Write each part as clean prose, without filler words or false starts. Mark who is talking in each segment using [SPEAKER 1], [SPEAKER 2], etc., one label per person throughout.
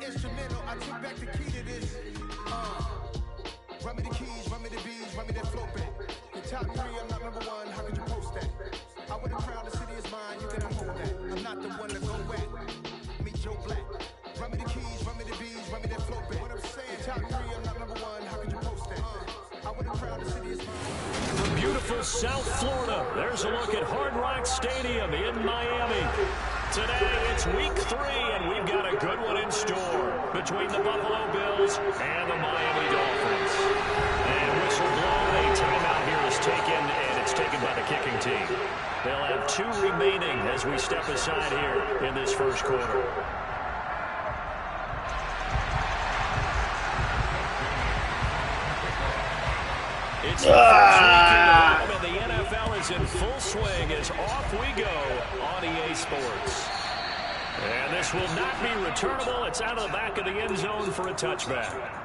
[SPEAKER 1] the instrumental, I took back the key to this. Run me the keys, run me the bees, run me that flow back. The top 3, I'm not number 1, how could you post that? I would have crowned the city is mine, you can hold that. I'm not the one to go back. Meet Joe Black. Run me the keys, run me the bees, run me that flow back. What I'm saying, top 3, I'm not number 1, how could you post that? I would have crowned the city is mine.
[SPEAKER 2] From beautiful South Florida, there's a look at Hard Rock Stadium in Miami. Today, it's week 3, and we've got a good one in store between the Buffalo Bills and the Miami Dolphins. And whistle blown, a timeout here is taken, and it's taken by the kicking team. They'll have 2 remaining as we step aside here in this first quarter. It's the first week and the NFL is in full swing as off we go on EA Sports. And this will not be returnable. It's out of the back of the end zone for a touchback.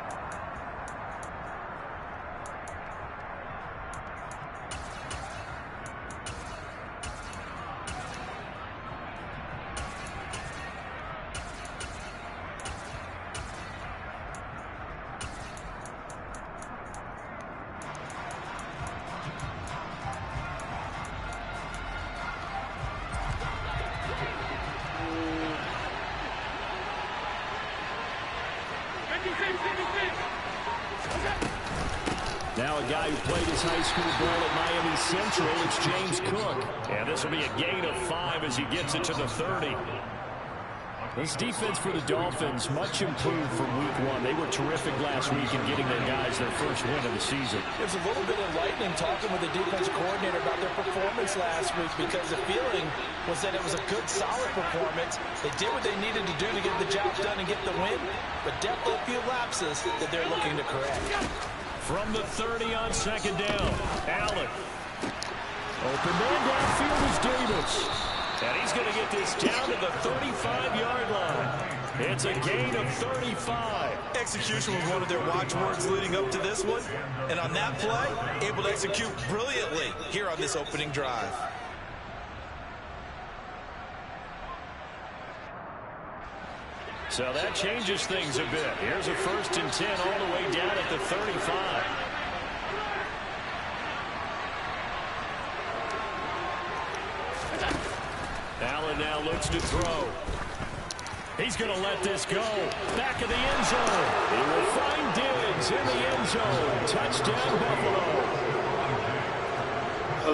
[SPEAKER 2] Now a guy who played his high school ball at Miami Central, it's James Cook. And this will be a gain of 5 as he gets it to the 30. This defense for the Dolphins, much improved from week 1. They were terrific last week in getting their guys their first win of the season.
[SPEAKER 3] It was a little bit enlightening talking with the defense coordinator about their performance last week because the feeling was that it was a good, solid performance. They did what they needed to do to get the job done and get the win, but definitely a few lapses that they're looking to correct.
[SPEAKER 2] From the 30 on second down, Allen. Open man downfield is Davis. And he's going to get this down to the 35-yard line. It's a gain of 35.
[SPEAKER 4] Execution was one of their watchwords leading up to this one. And on that play, able to execute brilliantly here on this opening drive.
[SPEAKER 2] So that changes things a bit. Here's a 1st and 10 all the way down at the 35. Allen now looks to throw. He's going to let this go. Back of the end zone. He will find Diggs in the end zone. Touchdown, Buffalo.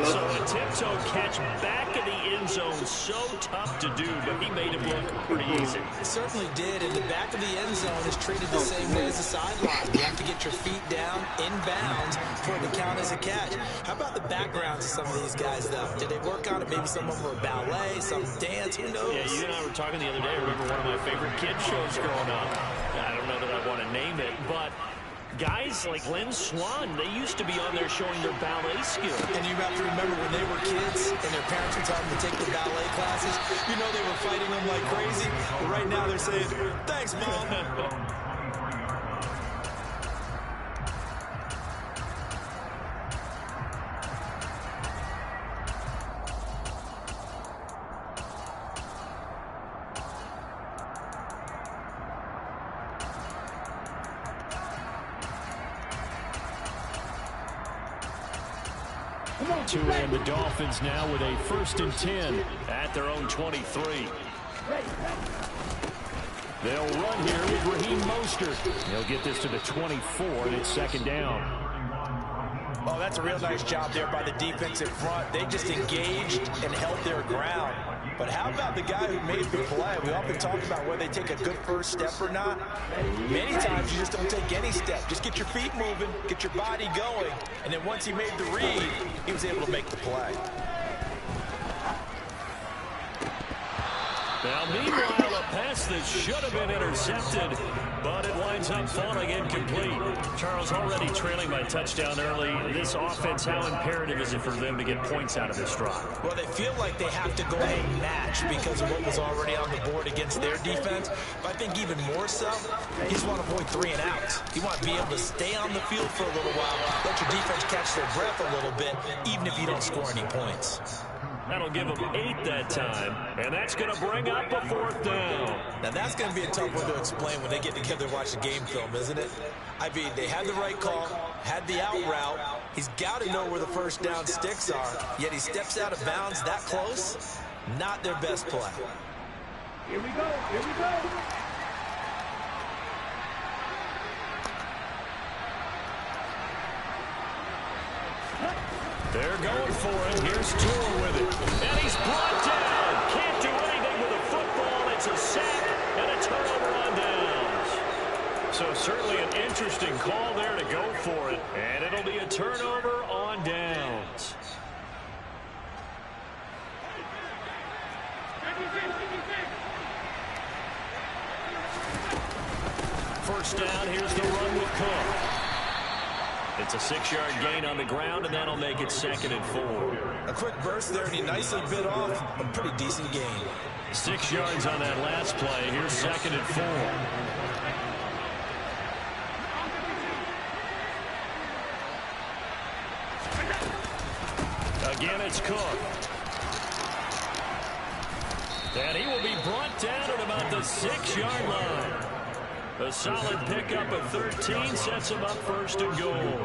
[SPEAKER 2] So a tiptoe catch back of the end zone, so tough to do, but he made it look pretty easy.
[SPEAKER 3] It certainly did, and the back of the end zone is treated the same way as the sideline. You have to get your feet down, inbounds, for it to count as a catch. How about the backgrounds of some of these guys, though? Did they work on it? Maybe some of them were ballet, some dance, who knows?
[SPEAKER 2] Yeah, you and I were talking the other day. I remember one of my favorite kids shows growing up. I don't know that I want to name it, but guys like Lynn Swan, they used to be on there showing their ballet skills.
[SPEAKER 3] And you have to remember when they were kids and their parents would tell them to take the ballet classes, you know they were fighting them like crazy. But right now they're saying, thanks, Mom.
[SPEAKER 2] To end the Dolphins now with a 1st and 10 at their own 23. They'll run here with Raheem Mostert. He'll get this to the 24, and it's 2nd down.
[SPEAKER 3] Oh, that's a real nice job there by the defensive front. They just engaged and held their ground. But how about the guy who made the play? We often talk about whether they take a good first step or not. Many times you just don't take any step. Just get your feet moving, get your body going. And then once he made the read, he was able to make the play.
[SPEAKER 2] Now, meanwhile, a pass that should have been intercepted, but it winds up falling incomplete. Charles, already trailing by touchdown early. This offense, how imperative is it for them to get points out of this drive?
[SPEAKER 3] Well, they feel like they have to go a match because of what was already on the board against their defense. But I think even more so, you just want to avoid 3 and outs. You want to be able to stay on the field for a little while, let your defense catch their breath a little bit, even if you don't score any points.
[SPEAKER 2] That'll give them 8 that time, and that's going to bring up a 4th down.
[SPEAKER 3] Now, that's going to be a tough one to explain when they get together and watch the game film, isn't it? I mean, they had the right call, had the out route. He's got to know where the first down sticks are, yet he steps out of bounds that close. Not their best play.
[SPEAKER 5] Here we go. Here we go.
[SPEAKER 2] They're going for it. Here's Tua with it. And he's brought down. Can't do anything with a football. It's a sack and a turnover on downs. So certainly an interesting call there to go for it. And it'll be a turnover on downs. First down, here's the run with Cook. It's a 6-yard gain on the ground, and that'll make it 2nd and 4.
[SPEAKER 3] A quick burst there, and he nicely bit off a pretty decent gain.
[SPEAKER 2] 6 yards on that last play. Here's 2nd and 4. Again, it's Cook. And he will be brought down at about the 6-yard line. A solid pickup of 13 sets him up 1st and goal.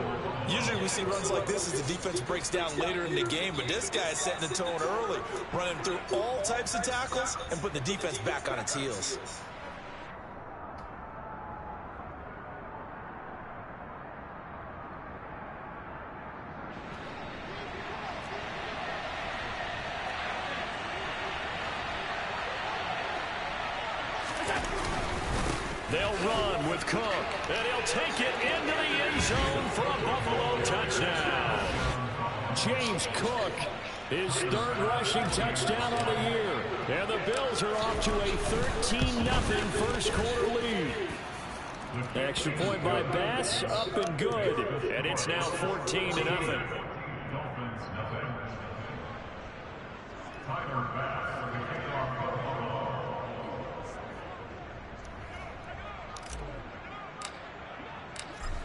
[SPEAKER 3] Usually we see runs like this as the defense breaks down later in the game, but this guy is setting the tone early, running through all types of tackles and putting the defense back on its heels.
[SPEAKER 2] They'll run with Cook, and he'll take it into the end zone for a Buffalo touchdown. James Cook, his 3rd rushing touchdown of the year. And the Bills are off to a 13-0 first quarter lead. Extra point by Bass, up and good. And it's now 14-0.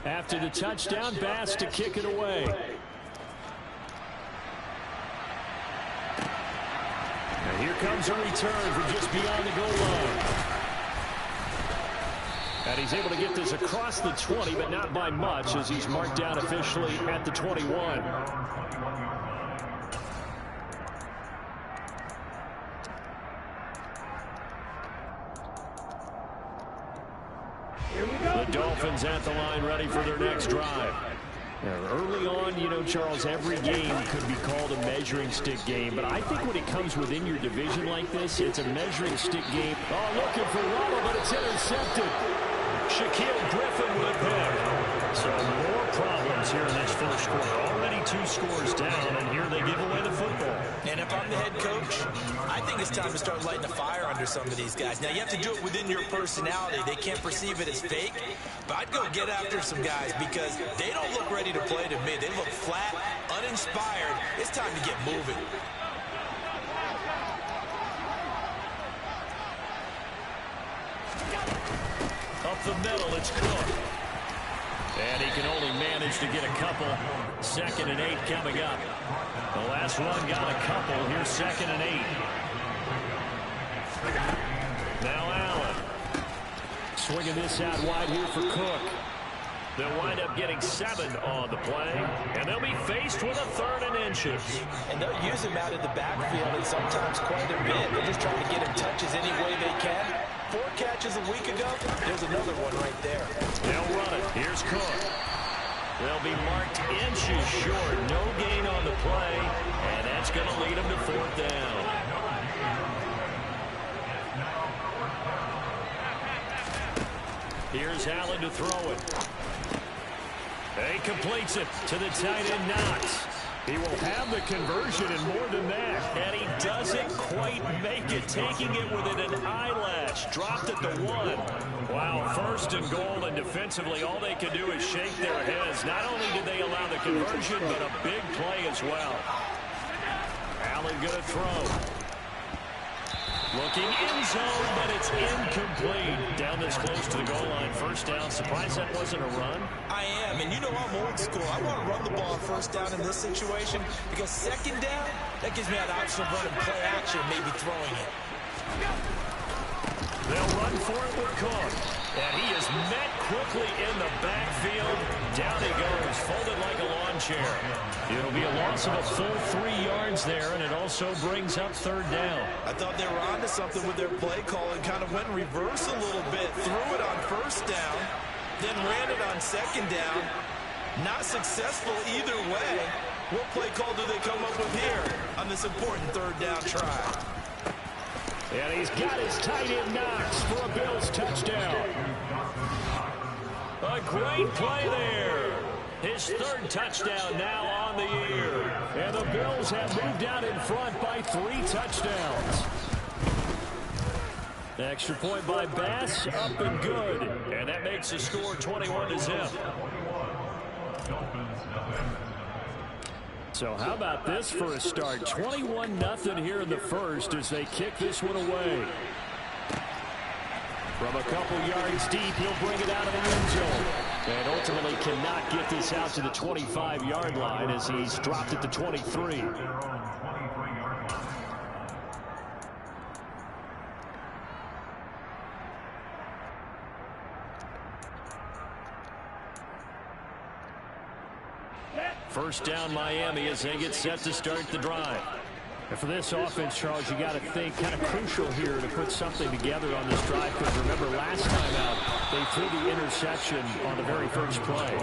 [SPEAKER 2] After the touchdown, Bass to kick it away. And here comes a return from just beyond the goal line. And he's able to get this across the 20, but not by much, as he's marked down officially at the 21. The Dolphins at the line, ready for their next drive. Now, early on, you know, Charles, every game could be called a measuring stick game, but I think when it comes within your division like this, it's a measuring stick game. Oh, looking for Waddle, but it's intercepted. Shaquille Griffin with a pick. So more problems here in this first quarter. Already 2 scores down, and here they give away the football.
[SPEAKER 3] And if I'm the head coach, I think it's time to start lighting a fire under some of these guys. Now, you have to do it within your personality. They can't perceive it as fake. But I'd go get after some guys because they don't look ready to play to me. They look flat, uninspired. It's time to get moving.
[SPEAKER 2] Up the middle, it's Cook. And he can only manage to get a couple. 2nd and 8 coming up. The last run got a couple. Here's 2nd and 8. Now Allen. Swinging this out wide here for Cook. They'll wind up getting 7 on the play. And they'll be faced with a 3rd and inches.
[SPEAKER 3] And they'll use him out of the backfield and sometimes quite a bit. They're just trying to get him touches any way they can. 4 catches a week ago. There's another one right there.
[SPEAKER 2] They'll run it. Here's Cook. They'll be marked inches short. No gain on the play. And that's going to lead them to 4th down. Here's Allen to throw it. He completes it to the tight end Knox. He will have the conversion and more than that. And he doesn't quite make it, taking it within an eyelash. Dropped at the 1. Wow, 1st and goal, and defensively all they can do is shake their heads. Not only did they allow the conversion, but a big play as well. Allen going to throw. Looking in zone, but it's It's incomplete. Down this close to the goal line. First down. Surprised that wasn't a run.
[SPEAKER 3] I am, and you know I'm old school. I want to run the ball on first down in this situation because second down, that gives me an option of running play action, maybe throwing it.
[SPEAKER 2] They'll run for it with Cook. And he is met quickly in the backfield. Down he goes, folded like a lawn chair. It'll be a loss of a full 3 yards there, and it also brings up third down.
[SPEAKER 3] I thought they were onto something with their play call and kind of went in reverse a little bit. Threw it on first down, then ran it on second down. Not successful either way. What play call do they come up with here on this important third down try?
[SPEAKER 2] And he's got his tight end Knox for a Bills touchdown. A great play there. His third touchdown now on the year. And the Bills have moved out in front by 3 touchdowns. The extra point by Bass, up and good. And that makes the score 21-0. So how about this for a start? 21-0 here in the first as they kick this one away. From a couple yards deep, he'll bring it out of the end zone. And ultimately cannot get this out to the 25-yard line as he's dropped at the 23. First down Miami as they get set to start the drive. And for this offense, Charles, you got to think kind of crucial here to put something together on this drive because remember last time out they threw the interception on the very first play.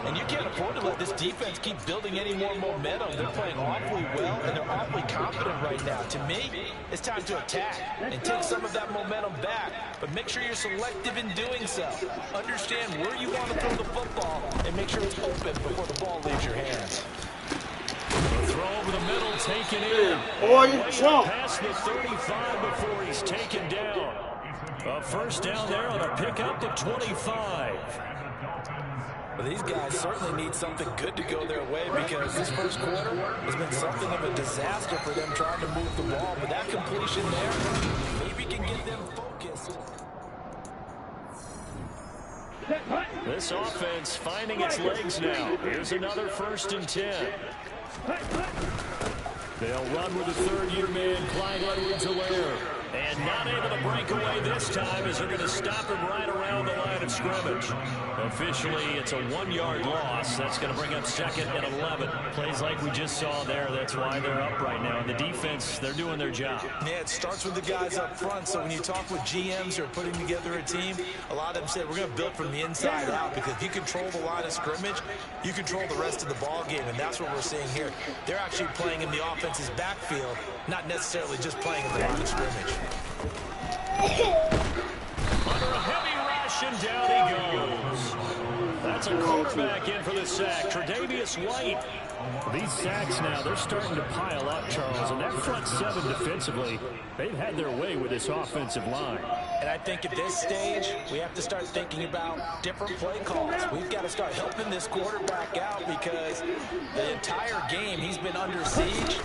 [SPEAKER 3] And you can't afford to let this defense keep building any more momentum. They're playing awfully well and they're awfully confident right now. To me, it's time to attack and take some of that momentum back. But make sure you're selective in doing so. Understand where you want to throw the football and make sure it's open before the ball leaves your hands.
[SPEAKER 2] Throw over the middle, taken in. Way past the 35 before he's taken down. A first down there on a pickup to 25.
[SPEAKER 3] Well, these guys certainly need something good to go their way because this first quarter has been something of a disaster for them trying to move the ball. But that completion there maybe can get them focused.
[SPEAKER 2] This offense finding its legs now. Here's another 1st and 10. They'll run with the third-year man, Clyde Edwards-Helaire. And not able to break away this time as they're going to stop him right around the line of scrimmage. Officially, it's a 1-yard loss. That's going to bring up 2nd and 11. Plays like we just saw there. That's why they're up right now. And the defense, they're doing their job.
[SPEAKER 3] Yeah, it starts with the guys up front. So when you talk with GMs who are putting together a team, a lot of them say we're going to build from the inside out because if you control the line of scrimmage, you control the rest of the ball game. And that's what we're seeing here. They're actually playing in the offense's backfield, not necessarily just playing in the line of scrimmage.
[SPEAKER 2] Under a heavy rush, and down he goes. That's a quarterback in for the sack, Tre'Davious White. These sacks now, they're starting to pile up, Charles, and that front 7 defensively, they've had their way with this offensive line.
[SPEAKER 3] And I think at this stage, we have to start thinking about different play calls. We've got to start helping this quarterback out because the entire game he's been under siege.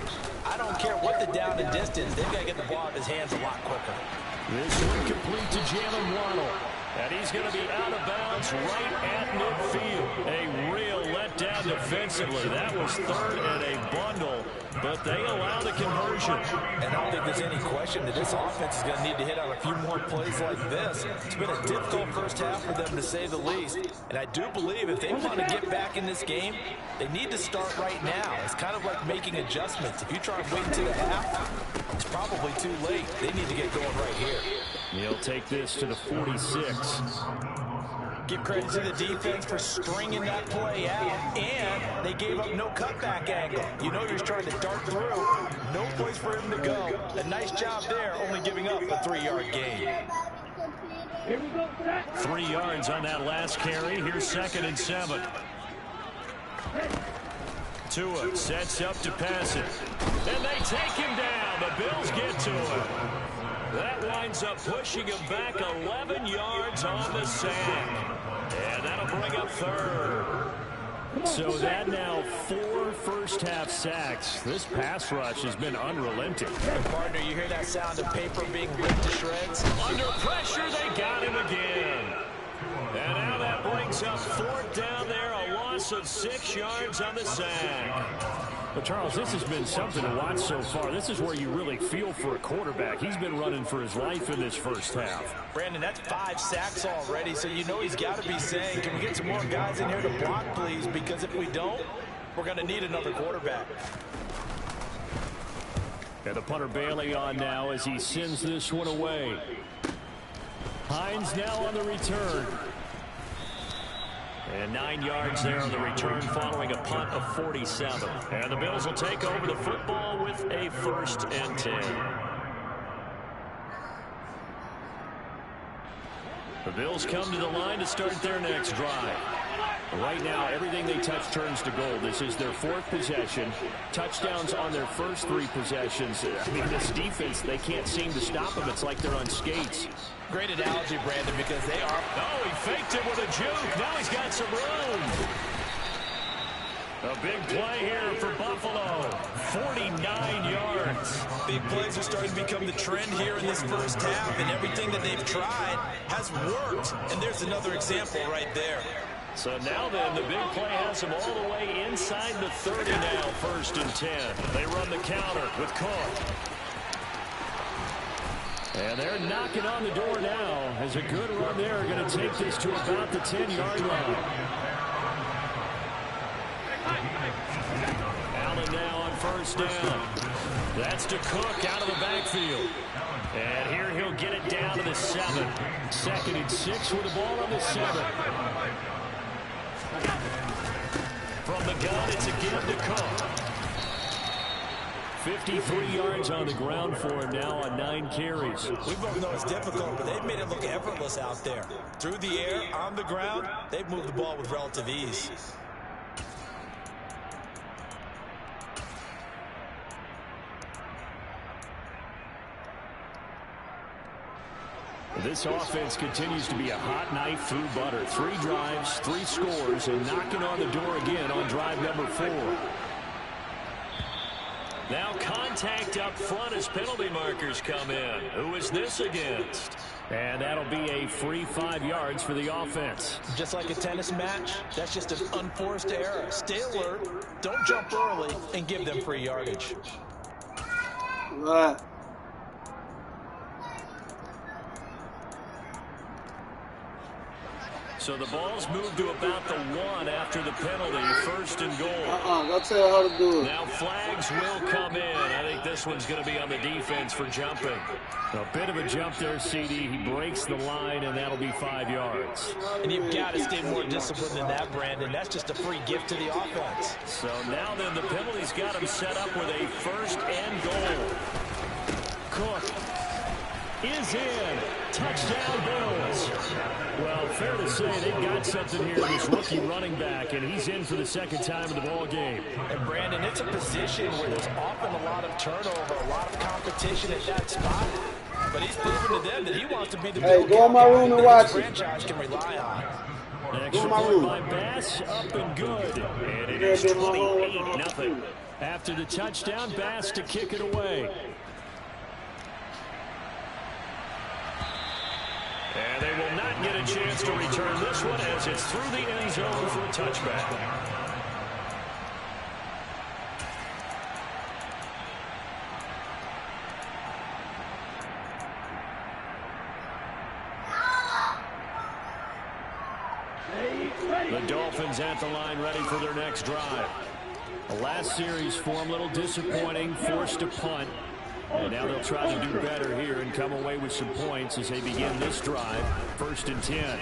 [SPEAKER 3] I don't care what the down and distance, they've got to get the ball out of his hands a lot quicker.
[SPEAKER 2] This one complete to Jalen Waddle. And he's going to be out of bounds right at midfield. A real letdown defensively. That was 3rd and a bundle, but they allow the conversion.
[SPEAKER 3] And I don't think there's any question that this offense is going to need to hit on a few more plays like this. It's been a difficult first half for them, to say the least. And I do believe if they want to get back in this game, they need to start right now. It's kind of like making adjustments. If you try and wait until the half, it's probably too late. They need to get going right here.
[SPEAKER 2] He'll take this to the 46.
[SPEAKER 3] Give credit to the defense for stringing that play out, and they gave up no cutback angle. You know you're trying to dart through. No place for him to go. A nice job there, only giving up a 3-yard gain.
[SPEAKER 2] 3 yards on that last carry. Here's 2nd and 7. Tua sets up to pass it. And they take him down. The Bills get to him. That winds up pushing him back 11 yards on the sack. And that'll bring up 3rd. So that now 4 first-half sacks. This pass rush has been unrelenting.
[SPEAKER 3] Partner, you hear that sound of paper being ripped to shreds?
[SPEAKER 2] Under pressure, they got him again. And now that brings up 4th down there, a loss of 6 yards on the sack. But, Charles, this has been something to watch so far. This is where you really feel for a quarterback. He's been running for his life in this first half.
[SPEAKER 3] Brandon, that's 5 sacks already, so you know he's got to be saying, can we get some more guys in here to block, please? Because if we don't, we're going to need another quarterback.
[SPEAKER 2] And the punter Bailey on now as he sends this one away. Hines now on the return. And 9 yards there on the return following a punt of 47. And the Bills will take over the football with a 1st and 10. The Bills come to the line to start their next drive. Right now, everything they touch turns to gold. This is their 4th possession. Touchdowns on their first 3 possessions. I mean, this defense, they can't seem to stop them. It's like they're on skates.
[SPEAKER 3] Great analogy, Brandon, because they are...
[SPEAKER 2] Oh, he faked it with a juke. Now he's got some room. A big play here for Buffalo. 49 yards.
[SPEAKER 3] Big plays are starting to become the trend here in this first half, and everything that they've tried has worked. And there's another example right there.
[SPEAKER 2] So now then, the big play has them all the way inside the 30 now, 1st and 10. They run the counter with Cook. And they're knocking on the door now as a good run there going to take this to about the 10-yard line. Allen now on 1st down. That's to Cook out of the backfield. And here he'll get it down to the 7. 2nd and 6 with the ball on the 7. From the gun, it's again to Cook. 53 yards on the ground for him now on 9 carries.
[SPEAKER 3] We both know it's difficult, but they've made it look effortless out there. Through the air, on the ground, they've moved the ball with relative ease.
[SPEAKER 2] This offense continues to be a hot knife through butter. 3 drives, 3 scores, and knocking on the door again on drive number 4. Now contact up front as penalty markers come in. Who is this against? And that'll be a free 5 yards for the offense.
[SPEAKER 3] Just like a tennis match, that's just an unforced error. Stay alert, don't jump early, and give them free yardage.
[SPEAKER 6] Right.
[SPEAKER 2] So the ball's moved to about the 1 after the penalty, 1st and goal.
[SPEAKER 6] Go tell her how to do it.
[SPEAKER 2] Now flags will come in. I think this one's going to be on the defense for jumping. A bit of a jump there, CD. He breaks the line, and that'll be 5 yards.
[SPEAKER 3] And you've got to stay more disciplined than that, Brandon. That's just a free gift to the offense.
[SPEAKER 2] So now then, the penalty's got him set up with a 1st and goal. Cook is in. Touchdown, Bills. Well, fair to say they've got something here, this rookie running back, and he's in for the 2nd time in the ball game.
[SPEAKER 3] And, Brandon, it's a position where there's often a lot of turnover, a lot of competition at that spot. But he's proven to them that he wants to be the
[SPEAKER 6] go in my room and watch it.
[SPEAKER 3] franchise can rely on.
[SPEAKER 2] Extra point by Bass, up and good. And it is 28-0. After the touchdown, Bass to kick it away. And they will not get a chance to return this one as it's through the end zone for a touchback. The Dolphins at the line ready for their next drive. The last series for them a little disappointing, forced to punt. And now they'll try to do better here and come away with some points as they begin this drive. 1st and 10.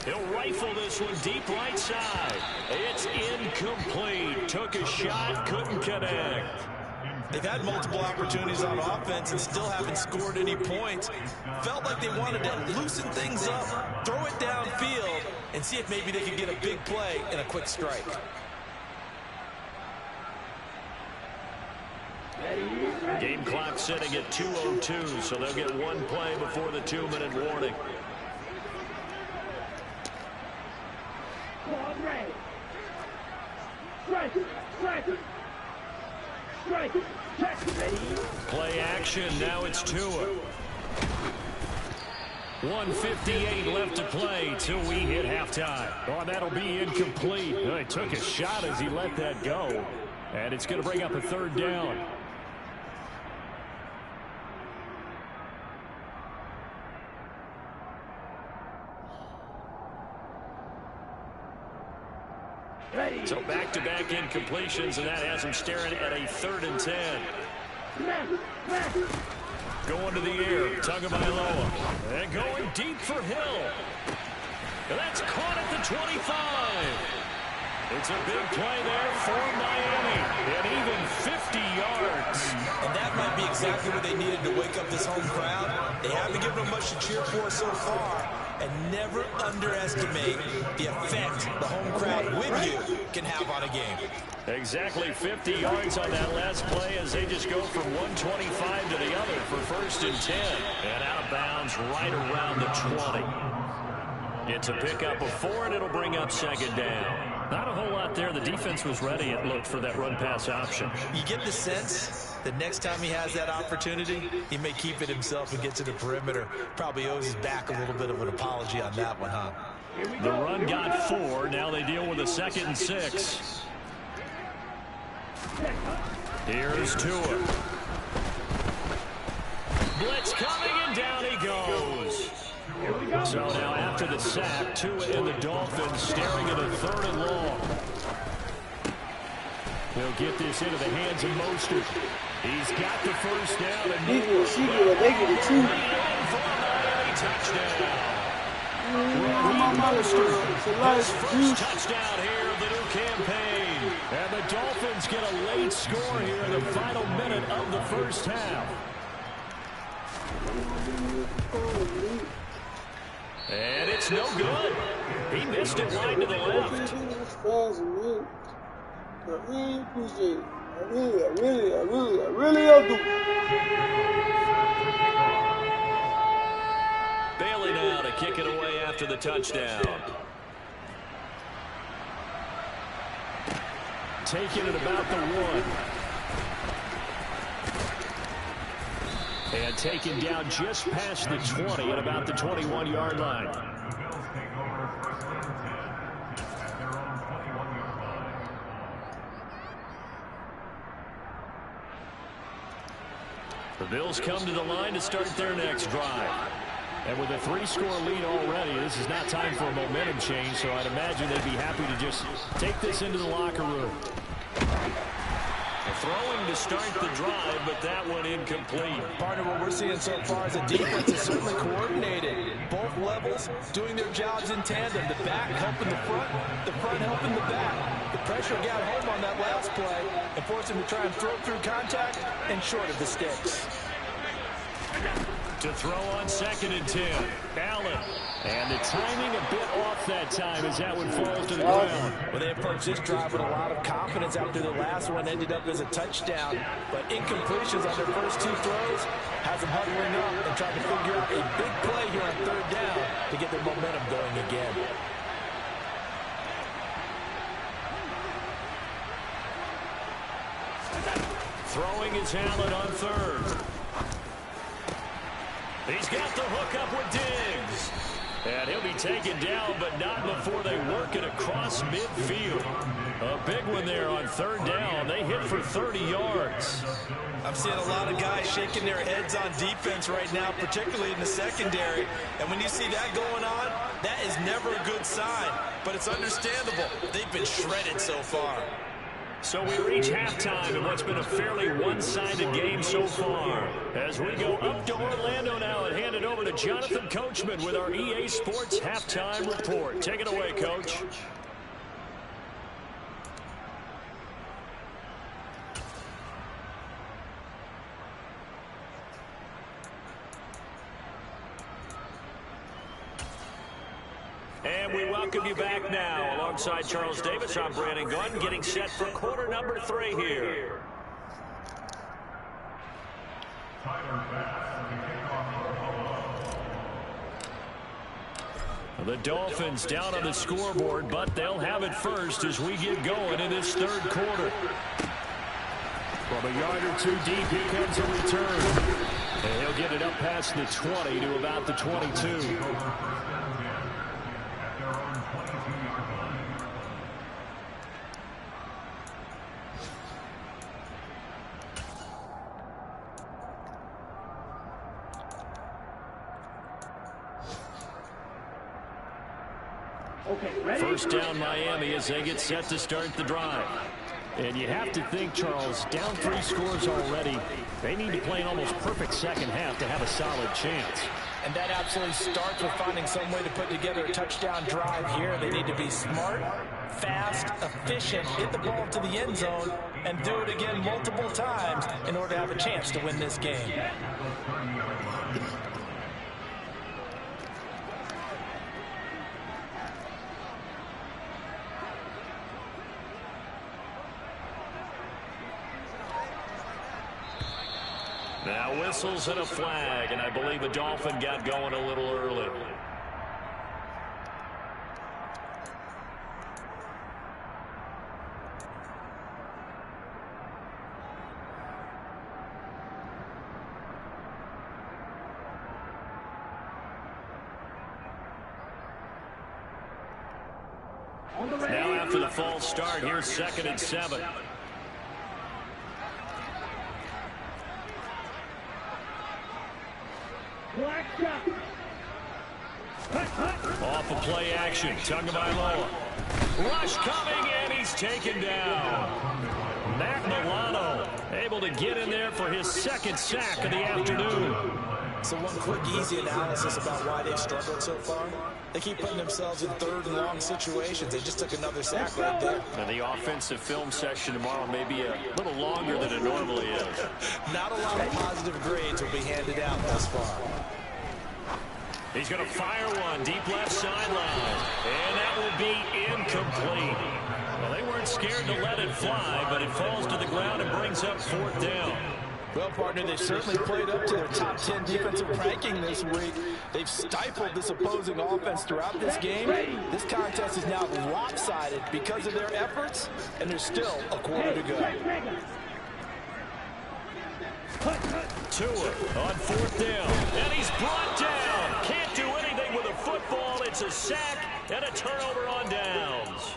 [SPEAKER 2] He'll rifle this one deep right side. It's incomplete. Took a shot, couldn't connect.
[SPEAKER 3] They've had multiple opportunities on offense and still haven't scored any points. Felt like they wanted to loosen things up, throw it downfield, and see if maybe they could get a big play and a quick strike.
[SPEAKER 2] Game clock sitting at 2:02, so they'll get 1 play before the 2-minute warning. Play action. Now it's Tua. 1:58 left to play till we hit halftime. Oh, that'll be incomplete. He took a shot as he let that go. And it's going to bring up a third down. So back-to-back incompletions, and that has him staring at a 3rd and 10. Going to the air, Tagovailoa. And going deep for Hill. And that's caught at the 25. It's a big play there for Miami. And even 50 yards.
[SPEAKER 3] And that might be exactly what they needed to wake up this home crowd. They haven't given them much to cheer for so far. And never underestimate the effect the home crowd with you can have on a game.
[SPEAKER 2] Exactly 50 yards on that last play as they just go from 125 to the other for 1st and 10. And out of bounds right around the 20. It's a pickup of 4, and it'll bring up 2nd down. Not a whole lot there. The defense was ready, it looked, for that run-pass option.
[SPEAKER 3] You get the sense that next time he has that opportunity, he may keep it himself and get to the perimeter. Probably owes his back a little bit of an apology on that one, huh?
[SPEAKER 2] The run got 4. Now they deal with a 2nd and 6. Here's Tua. Blitz coming, and down he goes. So now after the sack, Tua and the Dolphins staring at a 3rd and long. They'll get this into the hands of Mostert. He's got the 1st down. And
[SPEAKER 6] He's going to shoot it, but they get it too.
[SPEAKER 2] Touchdown.
[SPEAKER 6] His
[SPEAKER 2] first touchdown here of the new campaign. And the Dolphins get a late score here in the final minute of the 1st half. And it's no good. He missed it wide to the left.
[SPEAKER 6] I really appreciate it. I really do.
[SPEAKER 2] Bailey now to kick it away after the touchdown. Taking it about the 1. And taken down just past the 20 at about the 21-yard line. The Bills come to the line to start their next drive. And with a 3-score lead already, this is not time for a momentum change, so I'd imagine they'd be happy to just take this into the locker room. Throwing to start the drive, but that one incomplete.
[SPEAKER 3] Partner, what we're seeing so far is the defense is certainly coordinated. Both levels doing their jobs in tandem. The back helping the front helping the back. The pressure got home on that last play and forced him to try and throw through contact and short of the sticks.
[SPEAKER 2] To throw on 2nd and 10. Allen. And the timing a bit off that time as that one falls to the ground.
[SPEAKER 3] Well, they approached this drive with a lot of confidence after the last one ended up as a touchdown. But incompletions on their first 2 throws has them huddling up and trying to figure out a big play here on 3rd down to get their momentum going again.
[SPEAKER 2] Throwing is Allen on 3rd. He's got the hook up with Diggs. And he'll be taken down, but not before they work it across midfield. A big one there on 3rd down. They hit for 30 yards.
[SPEAKER 3] I'm seeing a lot of guys shaking their heads on defense right now, particularly in the secondary. And when you see that going on, that is never a good sign. But it's understandable. They've been shredded so far.
[SPEAKER 2] So we reach halftime in what's been a fairly one-sided game so far. As we go up to Orlando now and hand it over to Jonathan Coachman with our EA Sports Halftime Report. Take it away, Coach. And we welcome you back now. Alongside Charles Davis, I'm Brandon Gunn, getting set for quarter number 3 here. The Dolphins down on the scoreboard, but they'll have it first as we get going in this third quarter. From a yard or two deep, here comes a return. And he'll get it up past the 20 to about the 22. First down Miami as they get set to start the drive. And you have to think, Charles, down 3 scores already. They need to play an almost perfect second half to have a solid chance.
[SPEAKER 3] And that absolutely starts with finding some way to put together a touchdown drive here. They need to be smart, fast, efficient, get the ball to the end zone, and do it again multiple times in order to have a chance to win this game.
[SPEAKER 2] Now whistles and a flag, and I believe the Dolphin got going a little early. Now after the false start, here's 2nd and 7. Off of play action, Tagovailoa. Rush coming, and he's taken down. Matt Milano able to get in there for his 2nd sack of the afternoon.
[SPEAKER 3] So one quick, easy analysis about why they've struggled so far. They keep putting themselves in 3rd and long situations. They just took another sack right there.
[SPEAKER 2] And the offensive film session tomorrow may be a little longer than it normally is.
[SPEAKER 3] Not a lot of positive grades will be handed out thus far.
[SPEAKER 2] He's going to fire one deep left sideline, and that will be incomplete. Well, they weren't scared to let it fly, but it falls to the ground and brings up 4th down.
[SPEAKER 3] Well, partner, they've certainly played up to their top 10 defensive ranking this week. They've stifled this opposing offense throughout this game. This contest is now lopsided because of their efforts, and there's still a quarter to go.
[SPEAKER 2] Tua on 4th down, and he's brought down. Can't do anything with a football. It's a sack and a turnover on downs.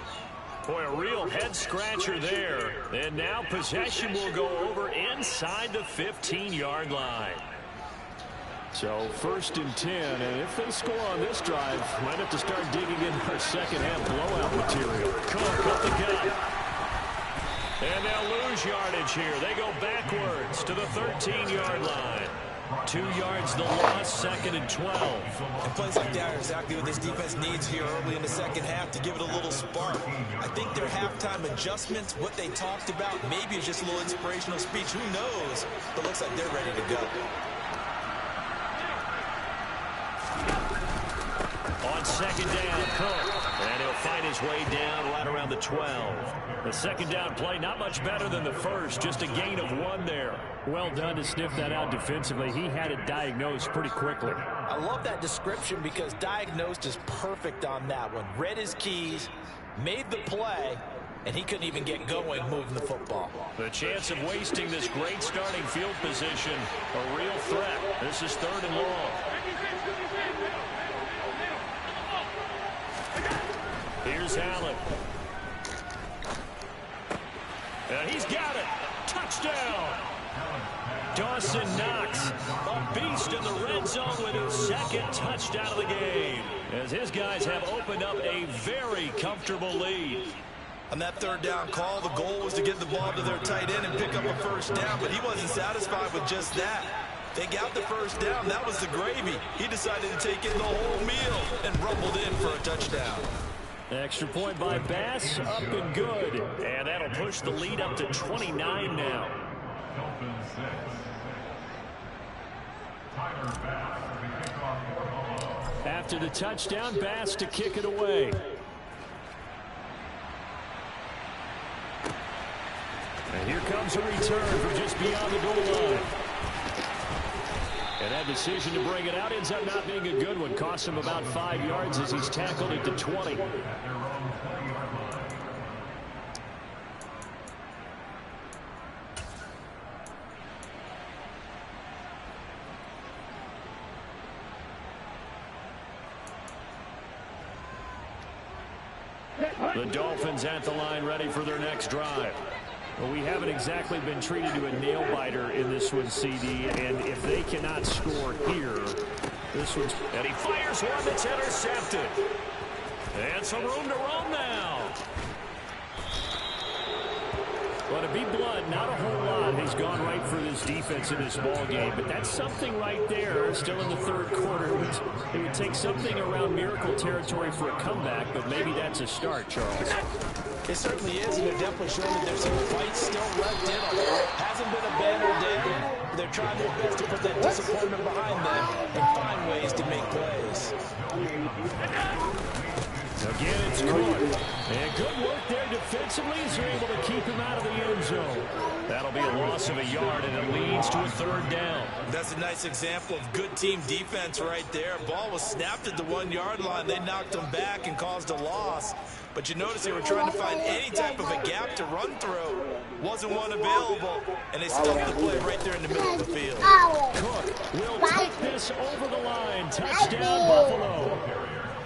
[SPEAKER 2] Boy, a real head-scratcher there. And now possession will go over inside the 15-yard line. So 1st and 10, and if they score on this drive, might have to start digging in our second-half blowout material. Cook up the gut. And they'll lose yardage here. They go backwards to the 13-yard line. 2 yards the loss, 2nd and 12.
[SPEAKER 3] And plays like that are exactly what this defense needs here early in the second half to give it a little spark. I think their halftime adjustments, what they talked about, maybe it's just a little inspirational speech. Who knows? But looks like they're ready to go.
[SPEAKER 2] On 2nd down, Cook. And he'll find his way down right around the 12. The 2nd down play, not much better than the first, just a gain of 1 there. Well done to sniff that out defensively. He had it diagnosed pretty quickly.
[SPEAKER 3] I love that description because diagnosed is perfect on that one. Read his keys, made the play, and he couldn't even get going moving the football.
[SPEAKER 2] The chance of wasting this great starting field position, a real threat. This is 3rd and long. Here's Allen. And he's got it. Touchdown. Dawson Knox, a beast in the red zone with his 2nd touchdown of the game, as his guys have opened up a very comfortable lead.
[SPEAKER 4] On that 3rd down call, the goal was to get the ball to their tight end and pick up a 1st down, but he wasn't satisfied with just that. They got the 1st down. That was the gravy. He decided to take in the whole meal and rumbled in for a touchdown.
[SPEAKER 2] Extra point by Bass, up and good. And that'll push the lead up to 29 now. After the touchdown, Bass to kick it away. And here comes a return from just beyond the goal line. And that decision to bring it out ends up not being a good one. Costs him about 5 yards as he's tackled at the 20. The Dolphins at the line, ready for their next drive. Well, we haven't exactly been treated to a nail-biter in this one, CD, and if they cannot score here, this one's... And he fires one that's intercepted. And some room to roam now. Well, to be blunt, not a whole lot has gone right for this defense in this ball game, but that's something right there. Still in the third quarter. It would take something around miracle territory for a comeback, but maybe that's a start, Charles.
[SPEAKER 3] It certainly is, and they're definitely showing that there's some fight still left in them. Hasn't been a banner day. They're trying their best to put that disappointment behind them and find ways to make plays.
[SPEAKER 2] Again, it's caught. And good work there defensively as they're able to keep him out of the end zone. That'll be a loss of a yard, and it leads to a third down.
[SPEAKER 4] That's a nice example of good team defense right there. Ball was snapped at the 1 yard line. They knocked them back and caused a loss. But you notice they were trying to find any type of a gap to run through. Wasn't one available, and they stuffed the play right there in the middle of the field.
[SPEAKER 2] Cook will take this over the line. Touchdown, Buffalo.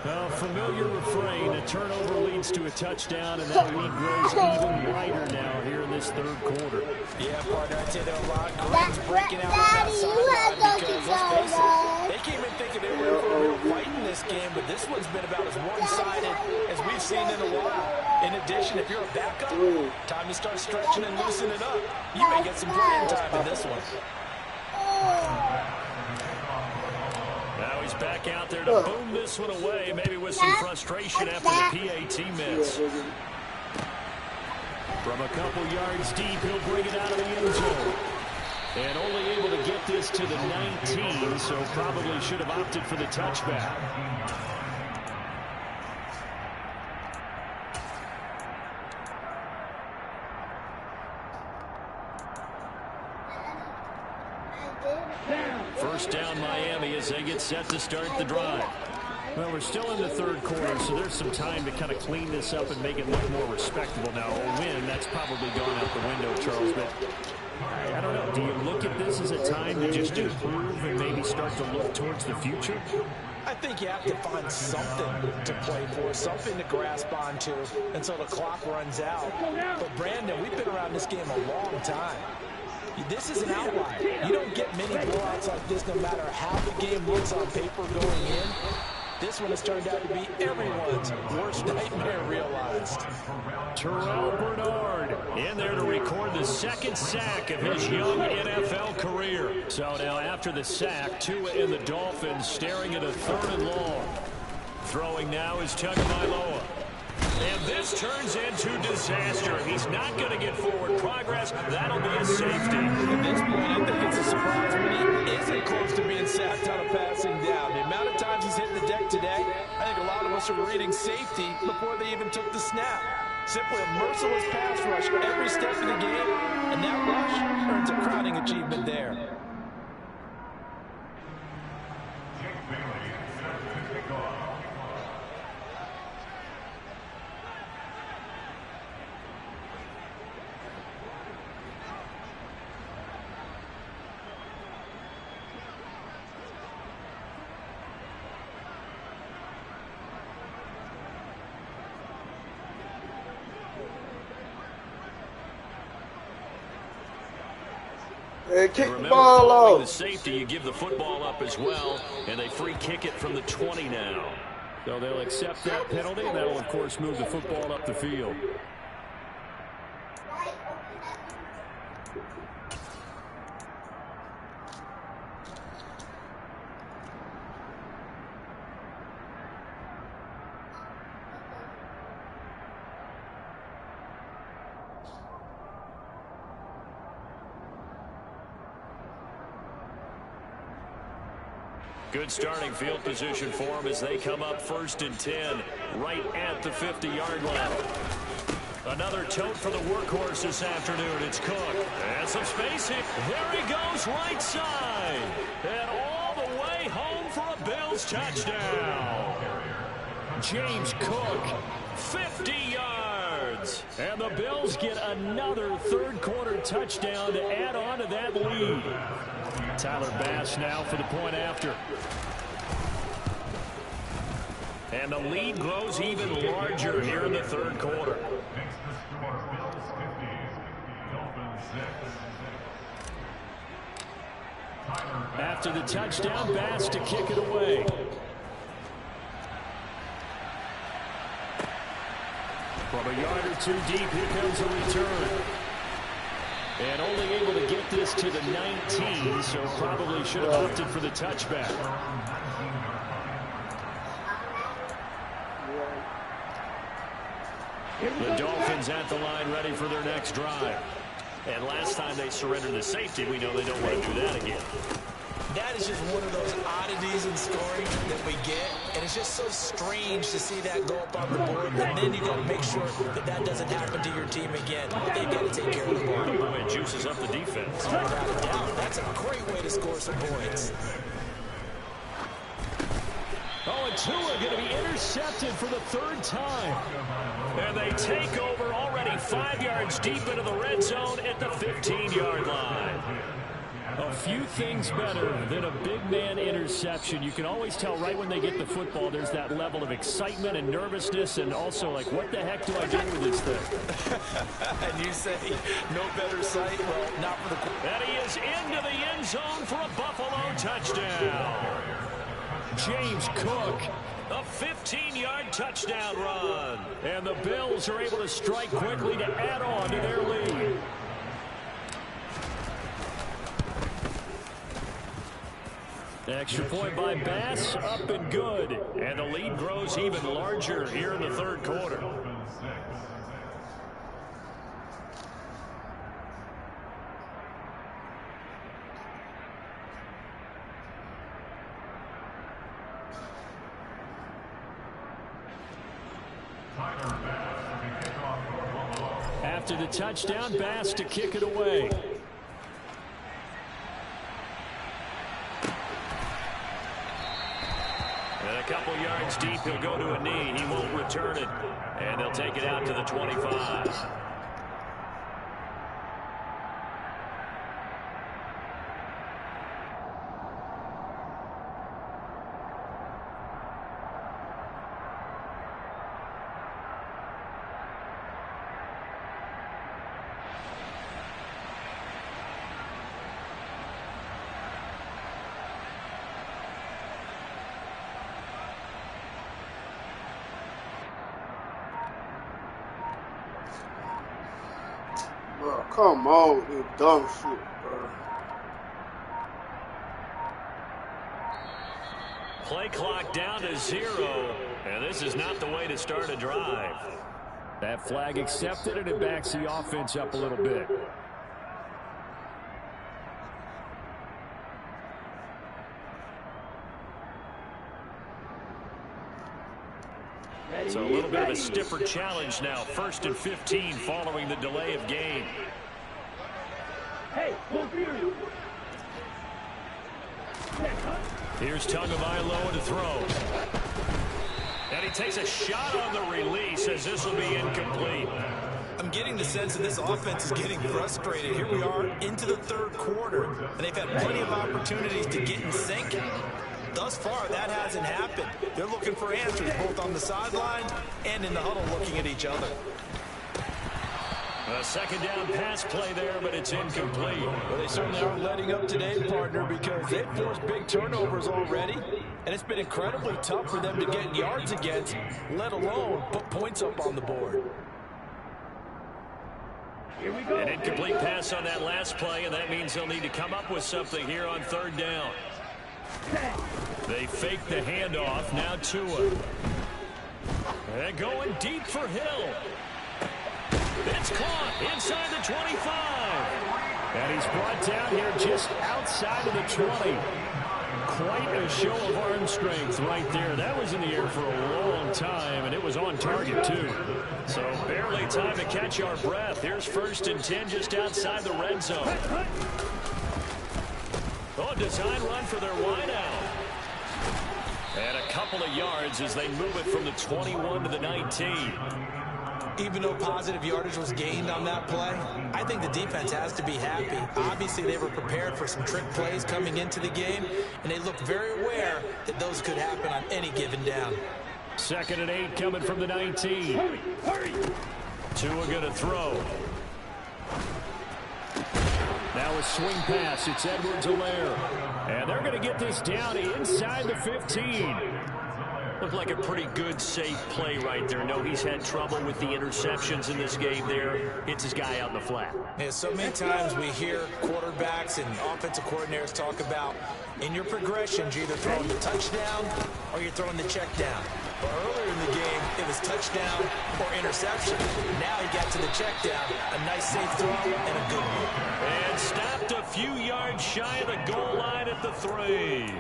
[SPEAKER 2] A familiar refrain. A turnover leads to a touchdown, and that lead grows even wider now here in this third quarter.
[SPEAKER 3] Yeah, partner, I'd say there are a lot of grins breaking out on that sideline because, let's face it, they came in thinking they were in for a real fight in this game, but this one's been about as one-sided as we've seen in a while. In addition, if you're a backup, time to start stretching and loosening it up. You may get some playing time in this one.
[SPEAKER 2] Now he's back out there to boom this one away, maybe with some frustration after the PAT miss. From a couple yards deep, he'll bring it out of the end zone. And only able to get this to the 19, so probably should have opted for the touchback. First down Miami as they get set to start the drive. Well, we're still in the third quarter, so there's some time to kind of clean this up and make it look more respectable. Now, a win, that's probably gone out the window, Charles, but I don't know. Do you look at this as a time to just improve and maybe start to look towards the future?
[SPEAKER 3] I think you have to find something to play for, something to grasp onto until the clock runs out. But, Brandon, we've been around this game a long time. This is an outlier. You don't get many blowouts like this no matter how the game looks on paper going in. This one has turned out to be everyone's worst nightmare realized.
[SPEAKER 2] Terrell Bernard in there to record the second sack of his young NFL career. So now after the sack, Tua and the Dolphins staring at a third and long. Throwing now is Tagovailoa. And this turns into disaster. He's not going to get forward progress. That'll be a safety.
[SPEAKER 3] At this point, I think it's a surprise when he isn't close to being sacked on a passing down. The amount of times he's hit the deck today, I think a lot of us are reading safety before they even took the snap. Simply a merciless pass rush every step of the game, and that rush earns a crowning achievement there.
[SPEAKER 6] Hey, kick the ball off.
[SPEAKER 2] The safety, you give the football up as well, and they free kick it from the 20 now. So they'll accept that penalty, and that'll, of course, move the football up the field. Good starting field position for them as they come up 1st and 10, right at the 50-yard line. Another tote for the workhorse this afternoon. It's Cook. And some spacing. There he goes, right side. And all Bills touchdown. James Cook, 50 yards. And the Bills get another third-quarter touchdown to add on to that lead. Tyler Bass now for the point after. And the lead grows even larger here in the third quarter. After the touchdown, Bass to kick it away. From a yard or two deep, here comes a return. And only able to get this to the 19, so probably should have opted for the touchback. The Dolphins at the line ready for their next drive. And last time they surrendered the safety, we know they don't want to do that again.
[SPEAKER 3] That is just one of those oddities in scoring that we get, and it's just so strange to see that go up on the board, and then you got to make sure that that doesn't happen to your team again. They've got to take care of the ball.
[SPEAKER 2] Boy, it juices up the defense.
[SPEAKER 3] Without a doubt, that's a great way to score some points.
[SPEAKER 2] Oh, and Tua going to be intercepted for the third time. And they take over already 5 yards deep into the red zone at the 15-yard line. A few things better than a big man interception. You can always tell right when they get the football, there's that level of excitement and nervousness, and also like, what the heck do I do with this thing?
[SPEAKER 3] And you say, no better sight? Well, not for the...
[SPEAKER 2] And he is into the end zone for a Buffalo touchdown. James Cook, a 15-yard touchdown run. And the Bills are able to strike quickly to add on to their lead. Extra point by Bass, up and good. And the lead grows even larger here in the third quarter. After the touchdown, Bass to kick it away. And a couple yards deep, he'll go to a knee. He won't return it. And they'll take it out to the 25.
[SPEAKER 6] Bro, come on, you dumb shit, bro.
[SPEAKER 2] Play clock down to 0, and this is not the way to start a drive. That flag accepted, and it backs the offense up a little bit. So a little bit of a stiffer challenge now. 1st and 15 following the delay of game.
[SPEAKER 5] Hey,
[SPEAKER 2] Here's Tagovailoa to throw. And he takes a shot on the release as this will be incomplete.
[SPEAKER 3] I'm getting the sense that this offense is getting frustrated. Here we are into the third quarter, and they've had plenty of opportunities to get in sync. Thus far, that hasn't happened. They're looking for answers both on the sideline and in the huddle looking at each other.
[SPEAKER 2] A second down pass play there, but it's incomplete.
[SPEAKER 3] Well, they certainly aren't letting up today, partner, because they've forced big turnovers already, and it's been incredibly tough for them to get yards against, let alone put points up on the board.
[SPEAKER 2] An incomplete pass on that last play, and that means they'll need to come up with something here on third down. They fake the handoff. Now Tua. They're going deep for Hill. It's caught inside the 25. And he's brought down here just outside of the 20. Quite a show of arm strength right there. That was in the air for a long time, and it was on target, too. So barely time to catch our breath. Here's 1st and 10 just outside the red zone. Oh, design run for their wideout. couple of yards as they move it from the 21 to the 19.
[SPEAKER 3] Even though positive yardage was gained on that play, I think the defense has to be happy. Obviously, they were prepared for some trick plays coming into the game, and they looked very aware that those could happen on any given down.
[SPEAKER 2] 2nd and 8 coming from the 19. Tua going to throw. Now a swing pass. It's Edwards-Helaire. And they're going to get this down inside the 15. Looked like a pretty good, safe play right there. No, he's had trouble with the interceptions in this game there. Hits his guy out in the flat.
[SPEAKER 3] Yeah, so many times we hear quarterbacks and offensive coordinators talk about in your progressions, you're either throwing the touchdown or you're throwing the check down. But earlier in the game, it was touchdown or interception. Now he got to the check down. A nice safe throw and a good one.
[SPEAKER 2] And stopped a few yards shy of the goal line at the 3.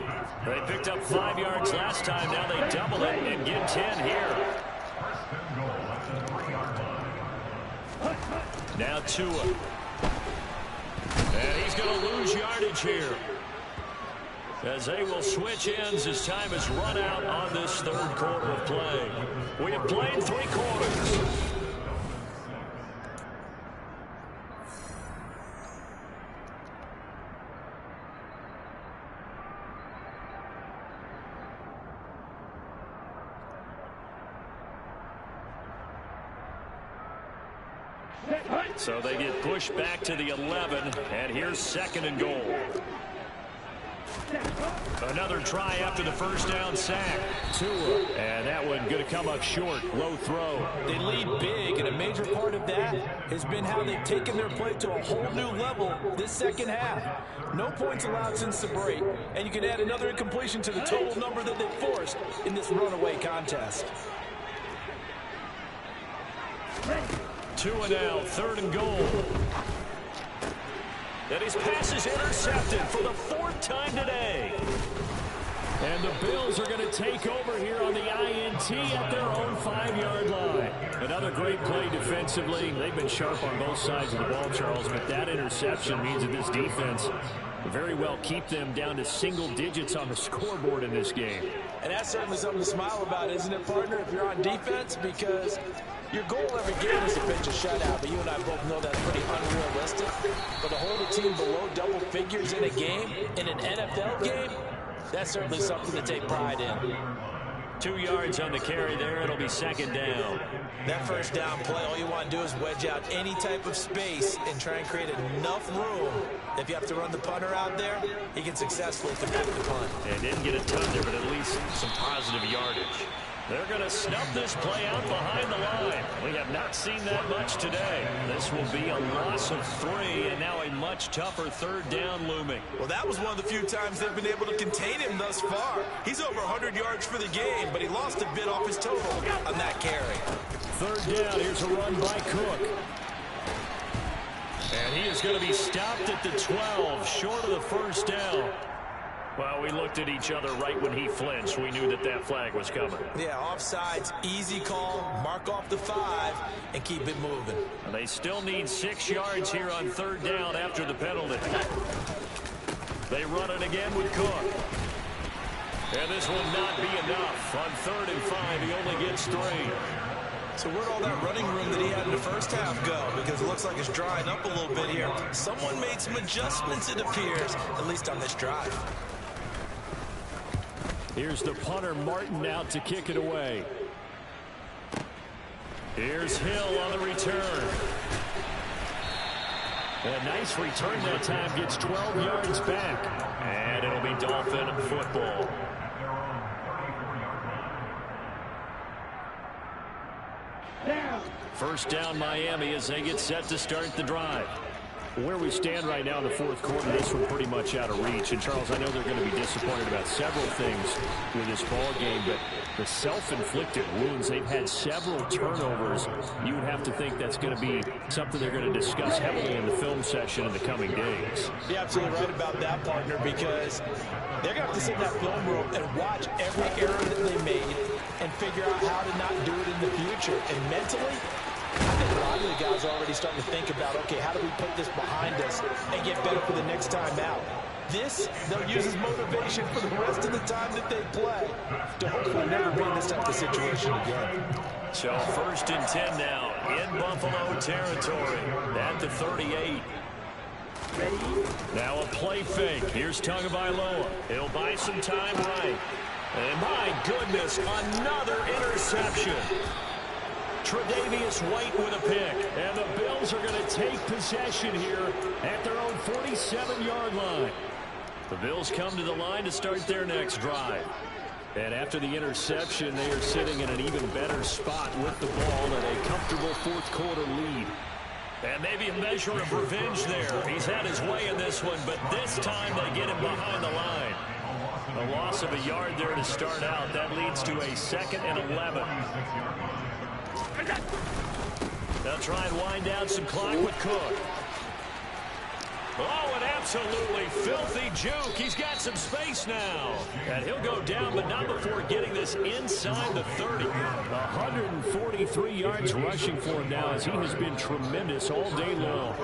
[SPEAKER 2] They picked up 5 yards last time. Now they double it and get 10 here. Now Tua. And he's going to lose yardage here, as they will switch ends as time has run out on this 3rd quarter of play. We have played 3 quarters. So they get pushed back to the 11, and here's 2nd and goal. Another try after the first down sack. Tua, and that one going to come up short. Low throw.
[SPEAKER 3] They lead big, and a major part of that has been how they've taken their play to a whole new level this second half. No points allowed since the break, and you can add another incompletion to the total number that they forced in this runaway contest.
[SPEAKER 2] Tua now, 3rd and goal. And his pass is intercepted for the 4th time today. And the Bills are going to take over here on the INT at their own 5-yard line. Another great play defensively. They've been sharp on both sides of the ball, Charles, but that interception means that this defense very well keep them down to single digits on the scoreboard in this game.
[SPEAKER 3] And that's certainly something to smile about, isn't it, partner, if you're on defense? Because your goal every game is to pitch a shutout, but you and I both know that's pretty unrealistic. But to hold a team below double figures in a game, in an NFL game, that's certainly something to take pride in.
[SPEAKER 2] 2 yards on the carry there. It'll be 2nd down.
[SPEAKER 3] That first down play, all you want to do is wedge out any type of space and try and create enough room. If you have to run the punter out there, he can successfully complete the punt.
[SPEAKER 2] And didn't get a ton there, but at least some positive yardage. They're going to snub this play out behind the line. We have not seen that much today. This will be a loss of 3, and now a much tougher 3rd down looming.
[SPEAKER 4] Well, that was one of the few times they've been able to contain him thus far. He's over 100 yards for the game, but he lost a bit off his total on that carry.
[SPEAKER 2] 3rd down. Here's a run by Cook. And he is going to be stopped at the 12, short of the 1st down. Well, we looked at each other right when he flinched. We knew that that flag was coming.
[SPEAKER 3] Yeah, offsides, easy call, mark off the 5, and keep it moving.
[SPEAKER 2] And they still need 6 yards here on 3rd down after the penalty. They run it again with Cook. And this will not be enough. On 3rd and 5, he only gets 3.
[SPEAKER 3] So where'd all that running room that he had in the first half go? Because it looks like it's drying up a little bit here. Someone made some adjustments, it appears, at least on this drive.
[SPEAKER 2] Here's the punter, Martin, out to kick it away. Here's Hill on the return. A nice return that time, gets 12 yards back. And it'll be Dolphin football. First down Miami as they get set to start the drive. Where we stand right now in the 4th quarter, this one pretty much out of reach. And, Charles, I know they're going to be disappointed about several things with this ball game, but the self-inflicted wounds, they've had several turnovers. You would have to think that's going to be something they're going to discuss heavily in the film session in the coming days.
[SPEAKER 3] You're absolutely right about that, partner, because they're going to have to sit in that film room and watch every error that they made and figure out how to not do it in the future. And mentally, I think a lot of the guys are already starting to think about, okay, how do we put this behind us and get better for the next time out? this they'll use as motivation for the rest of the time that they play to hopefully never be in this type of situation again.
[SPEAKER 2] So 1st and 10 now in Buffalo territory at the 38. Now a play fake. Here's Tagovailoa. He'll buy some time right. And my goodness, another interception. Tre'Davious White with a pick. And the Bills are going to take possession here at their own 47-yard line. The Bills come to the line to start their next drive. And after the interception, they are sitting in an even better spot with the ball and a comfortable fourth-quarter lead. And maybe a measure of revenge there. He's had his way in this one, but this time they get him behind the line. A loss of a yard there to start out. That leads to a 2nd and 11. They'll try and wind down some clock with Cook. Oh, an absolutely filthy juke. He's got some space now. And he'll go down, but not before getting this inside the 30. 143 yards rushing for him now as he has been tremendous all day long.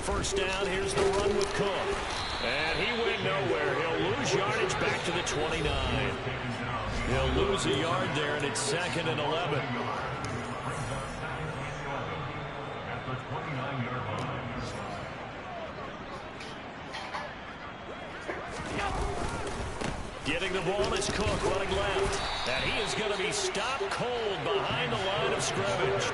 [SPEAKER 2] First down, here's the run with Cook. And he went nowhere. He'll lose yardage back to the 29. He'll lose a yard there, and it's 2nd and 11. Getting the ball is Cook running left. And he is going to be stopped cold behind the line of scrimmage.